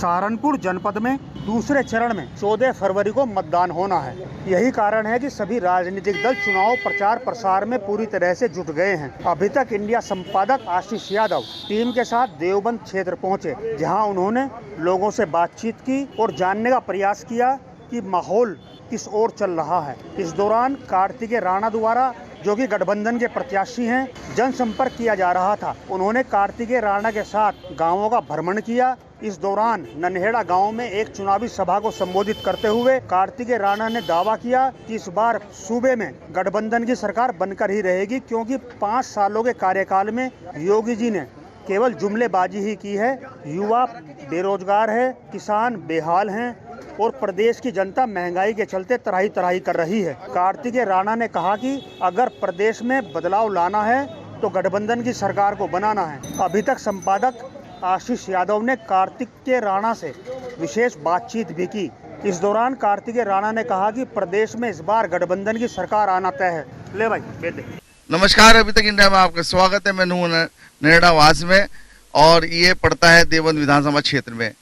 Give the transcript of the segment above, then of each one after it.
सहारनपुर जनपद में दूसरे चरण में 14 फरवरी को मतदान होना है। यही कारण है कि सभी राजनीतिक दल चुनाव प्रचार प्रसार में पूरी तरह से जुट गए हैं। अभी तक इंडिया संपादक आशीष यादव टीम के साथ देवबंद क्षेत्र पहुंचे, जहां उन्होंने लोगों से बातचीत की और जानने का प्रयास किया कि माहौल किस ओर चल रहा है। इस दौरान कार्तिकेय राणा द्वारा, जो कि गठबंधन के प्रत्याशी हैं, जनसंपर्क किया जा रहा था। उन्होंने कार्तिकेय राणा के साथ गांवों का भ्रमण किया। इस दौरान नन्हेड़ा गांव में एक चुनावी सभा को संबोधित करते हुए कार्तिकेय राणा ने दावा किया कि इस बार सूबे में गठबंधन की सरकार बनकर ही रहेगी, क्योंकि 5 सालों के कार्यकाल में योगी जी ने केवल जुमलेबाजी ही की है। युवा बेरोजगार है, किसान बेहाल हैं और प्रदेश की जनता महंगाई के चलते त्राही त्राही कर रही है। कार्तिकेय राणा ने कहा कि अगर प्रदेश में बदलाव लाना है तो गठबंधन की सरकार को बनाना है। अभी तक संपादक आशीष यादव ने कार्तिकेय राणा से विशेष बातचीत भी की। इस दौरान कार्तिकेय राणा ने कहा कि प्रदेश में इस बार गठबंधन की सरकार आना तय है। ले भाई बैठ दे। नमस्कार, अभी तक इंडिया में आपका स्वागत है। मैं हूं नन्हेड़ा वास में और ये पड़ता है देवबंद विधानसभा क्षेत्र में।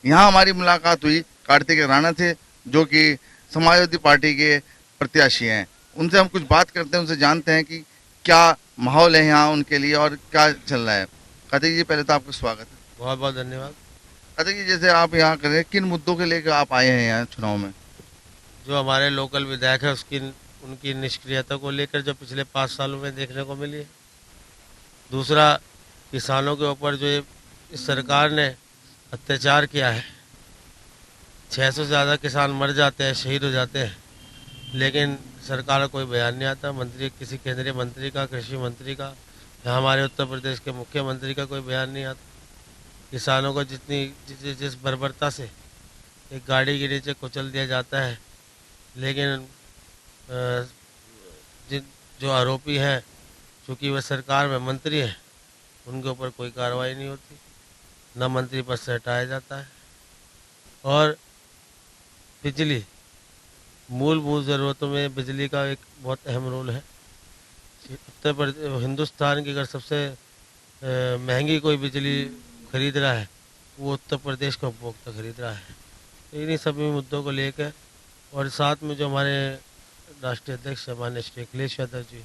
यहाँ हमारी मुलाकात हुई, कार्तिकेय राणा थे जो कि समाजवादी पार्टी के प्रत्याशी हैं। उनसे हम कुछ बात करते हैं, उनसे जानते हैं कि क्या माहौल है यहाँ उनके लिए और क्या चल रहा है। कार्तिक जी, पहले तो आपका स्वागत है। बहुत बहुत धन्यवाद। कार्तिक जी, जैसे आप यहाँ करें, किन मुद्दों के लेकर आप आए हैं यहाँ चुनाव में? जो हमारे लोकल विधायक है उनकी निष्क्रियता को लेकर जो पिछले 5 सालों में देखने को मिली है। दूसरा, किसानों के ऊपर जो इस सरकार ने अत्याचार किया है। 600 से ज़्यादा किसान मर जाते हैं, शहीद हो जाते हैं, लेकिन सरकार का कोई बयान नहीं आता। मंत्री, किसी केंद्रीय मंत्री का, कृषि मंत्री का या हमारे उत्तर प्रदेश के मुख्यमंत्री का कोई बयान नहीं आता। किसानों को जिस बर्बरता से एक गाड़ी के नीचे कुचल दिया जाता है, लेकिन जो आरोपी हैं, चूँकि वह सरकार में मंत्री हैं, उनके ऊपर कोई कार्रवाई नहीं होती, न मंत्री पद से हटाया जाता है। और बिजली, मूलभूत ज़रूरतों में बिजली का एक बहुत अहम रोल है। उत्तर प्रदेश, हिंदुस्तान की अगर सबसे महंगी कोई बिजली खरीद रहा है, वो उत्तर प्रदेश का उपभोक्ता खरीद रहा है। तो इन्हीं सभी मुद्दों को लेकर, और साथ में जो हमारे राष्ट्रीय अध्यक्ष माननीय श्री अखिलेश यादव जी,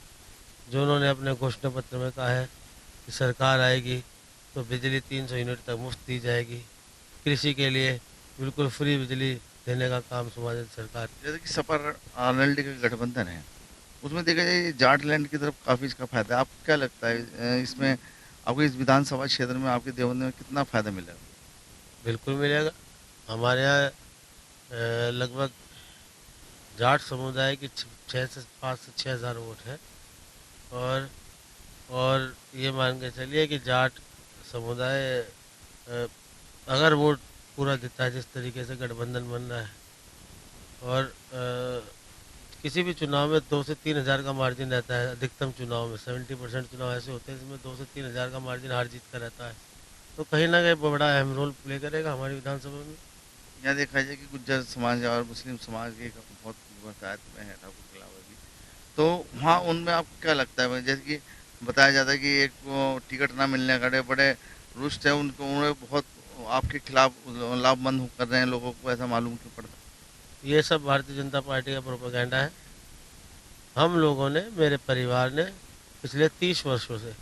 जो उन्होंने अपने घोषणा पत्र में कहा है कि सरकार आएगी तो बिजली 300 यूनिट तक मुफ्त दी जाएगी। कृषि के लिए बिल्कुल फ्री बिजली देने का काम समाजवादी सरकार। जैसे कि सपा आरएलडी का गठबंधन है, उसमें देखा जाए जाट लैंड की तरफ काफ़ी इसका फायदा है। आपको क्या लगता है इसमें आपको इस विधानसभा क्षेत्र में आपके देवबंद में कितना फायदा मिलेगा? बिल्कुल मिलेगा। हमारे यहाँ लगभग जाट समुदाय की 5 से 6 हज़ार वोट है। और ये मान के चलिए कि जाट समुदाय अगर वोट पूरा देता है, जिस तरीके से गठबंधन बन रहा है, और किसी भी चुनाव में 2 से 3 हज़ार का मार्जिन रहता है। अधिकतम चुनाव में 70% चुनाव ऐसे होते हैं जिसमें 2 से 3 हज़ार का मार्जिन हार जीत का रहता है। तो कहीं ना कहीं बड़ा अहम रोल प्ले करेगा हमारी विधानसभा में। यहाँ देखा जाए कि गुज्जर समाज और मुस्लिम समाज के बहुत वसायत में है ठाकुर के अलावा भी, तो वहाँ उनमें आपको क्या लगता है? जैसे कि बताया जाता है कि एक टिकट ना मिलने का बड़े रुष्ट है, उन्हें बहुत आपके खिलाफ लाभबंद कर रहे हैं लोगों को, ऐसा मालूम क्यों पड़ता है? ये सब भारतीय जनता पार्टी का प्रोपेगेंडा है। हम लोगों ने, मेरे परिवार ने पिछले 30 वर्षों से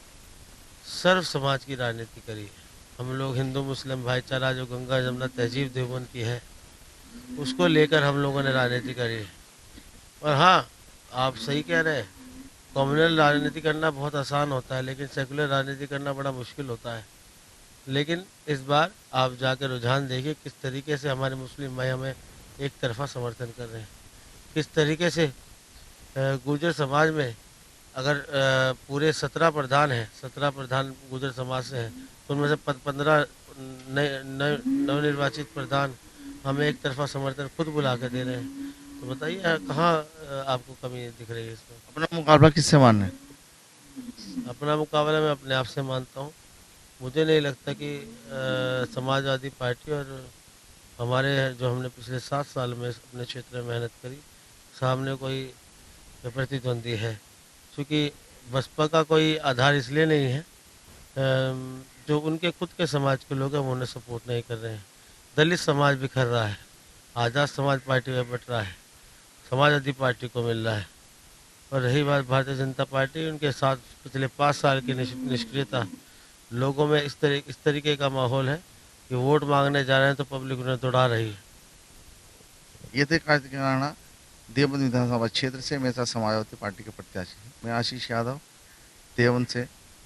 सर्व समाज की राजनीति करी है। हम लोग हिंदू मुस्लिम भाईचारा, जो गंगा जमुना तहजीब देवबंद की है, उसको लेकर हम लोगों ने राजनीति करी है। और हाँ, आप सही कह रहे हैं, कम्युनल राजनीति करना बहुत आसान होता है, लेकिन सेकुलर राजनीति करना बड़ा मुश्किल होता है। लेकिन इस बार आप जाकर रुझान देखिए किस तरीके से हमारे मुस्लिम भाई हमें एक तरफा समर्थन कर रहे हैं। किस तरीके से गुर्जर समाज में अगर पूरे 17 प्रधान हैं, 17 प्रधान गुर्जर समाज से हैं, तो उनमें से 15 नवनिर्वाचित प्रधान हमें एक तरफा समर्थन खुद बुला के दे रहे हैं। तो बताइए कहाँ आपको कमी दिख रही है इसमें? अपना मुकाबला किससे मानना है? अपना मुकाबला मैं अपने आप से मानता हूँ। मुझे नहीं लगता कि समाजवादी पार्टी और हमारे जो हमने पिछले 7 साल में अपने क्षेत्र में मेहनत करी, सामने कोई प्रतिद्वंदी है। क्योंकि बसपा का कोई आधार इसलिए नहीं है, जो उनके खुद के समाज के लोग हैं वो उन्हें सपोर्ट नहीं कर रहे हैं। दलित समाज बिखर रहा है, आज़ाद समाज पार्टी में बट रहा है, समाजवादी पार्टी को मिल रहा है। और रही बात भारतीय जनता पार्टी, उनके साथ पिछले 5 साल की निष्क्रियता, लोगों में इस तरीके का माहौल है कि वोट मांगने जा रहे हैं तो पब्लिक उन्हें दौड़ा रही है। ये थे कार्तिक राणा, देवबंद विधानसभा क्षेत्र से। मेरे साथ समाजवादी पार्टी के प्रत्याशी हैं। मैं आशीष यादव, देवबंद से।